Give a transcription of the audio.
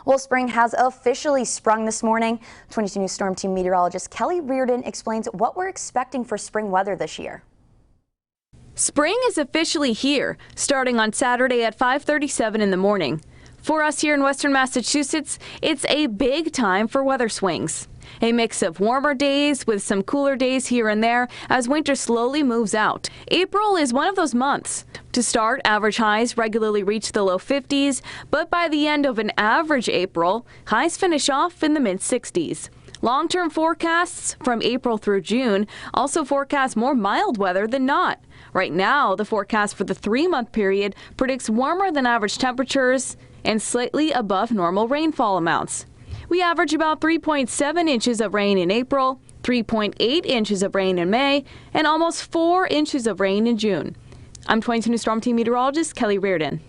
Well, spring has officially sprung this morning. 22 News Storm Team meteorologist Kelly Reardon explains what we're expecting for spring weather this year. Spring is officially here, starting on Saturday at 5:37 in the morning. For us here in Western Massachusetts, it's a big time for weather swings. A mix of warmer days with some cooler days here and there as winter slowly moves out. April is one of those months. To start, average highs regularly reach the low 50s, but by the end of an average April, highs finish off in the mid-60s. Long-term forecasts from April through June also forecast more mild weather than not. Right now, the forecast for the 3-month period predicts warmer than average temperatures and slightly above normal rainfall amounts. We average about 3.7 inches of rain in April, 3.8 inches of rain in May, and almost 4 inches of rain in June. I'm 22 News Storm Team meteorologist Kelly Reardon.